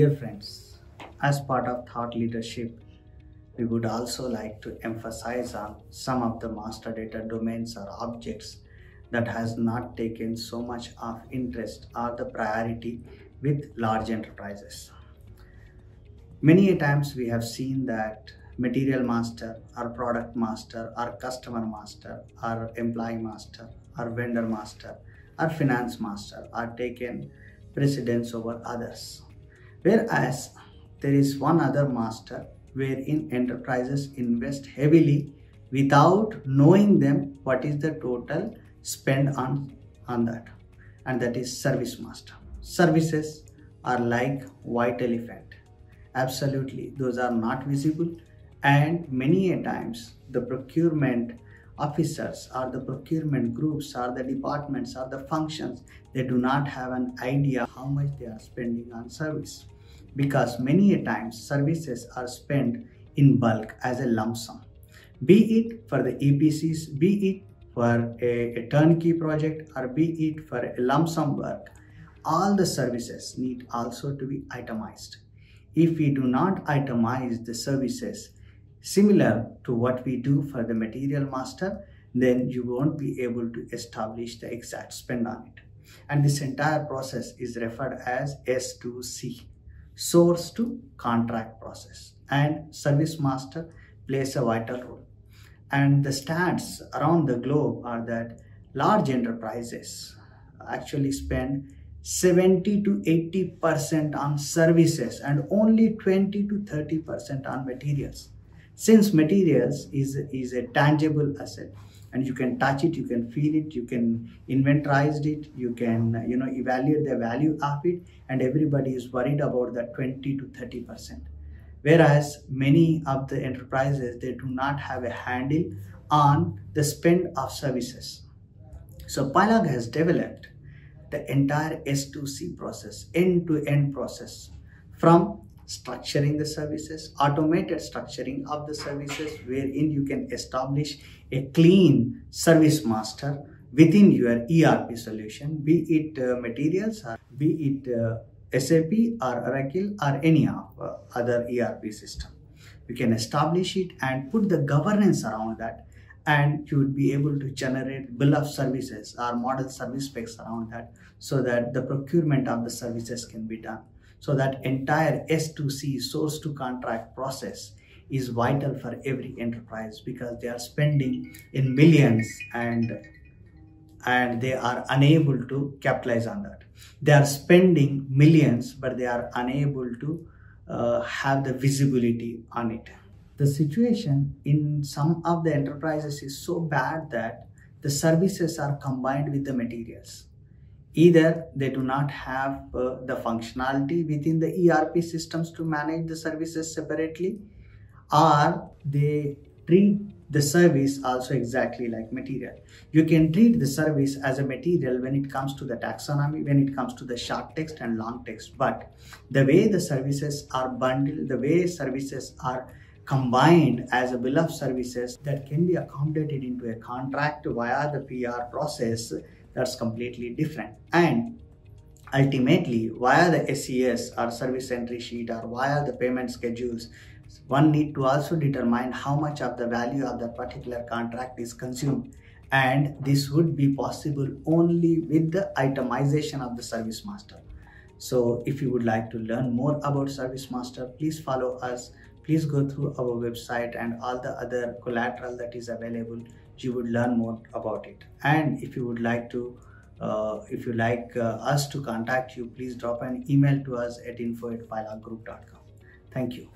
Dear friends, as part of thought leadership, we would also like to emphasize on some of the master data domains or objects that has not taken so much of interest or the priority with large enterprises. Many a times we have seen that material master or product master or customer master or employee master or vendor master or finance master are taken precedence over others. Whereas there is one other master wherein enterprises invest heavily without knowing them what is the total spend on that, and that is service master. Services are like white elephant. Absolutely, those are not visible, and many a times the procurement officers or the procurement groups or the departments or the functions, they do not have an idea how much they are spending on service, because many a times services are spent in bulk as a lump sum, be it for the EPCs, be it for a turnkey project, or be it for a lump sum work. All the services need also to be itemized. If we do not itemize the services similar to what we do for the material master, then you won't be able to establish the exact spend on it. And this entire process is referred as S2C, source to contract process. And service master plays a vital role. And the stats around the globe are that large enterprises actually spend 70 to 80% on services and only 20 to 30% on materials. Since materials is a tangible asset, and you can touch it, you can feel it, you can inventorize it, you can evaluate the value of it, and everybody is worried about that 20 to 30%. Whereas many of the enterprises, they do not have a handle on the spend of services. So Pilog has developed the entire S2C process, end-to-end process, from structuring the services, automated structuring of the services, wherein you can establish a clean service master within your ERP solution, be it materials, or be it SAP or Oracle or any of other ERP system. You can establish it and put the governance around that, and you would be able to generate bill of services or model service specs around that, so that the procurement of the services can be done. So that entire S2C, source to contract process, is vital for every enterprise, because they are spending in millions and they are unable to capitalize on that. They are spending millions, but they are unable to have the visibility on it. The situation in some of the enterprises is so bad that the services are combined with the materials. Either they do not have the functionality within the ERP systems to manage the services separately, or they treat the service also exactly like material. You can treat the service as a material when it comes to the taxonomy, when it comes to the short text and long text, but the way the services are bundled, the way services are combined as a bill of services that can be accommodated into a contract via the PR process, that's completely different. And ultimately, via the SES or service entry sheet, or via the payment schedules, one need to also determine how much of the value of that particular contract is consumed. And this would be possible only with the itemization of the service master. So if you would like to learn more about service master, please follow us. Please go through our website and all the other collateral that is available. You would learn more about it. And if you would like to, us to contact you, please drop an email to us at info@piloggroup.com. Thank you.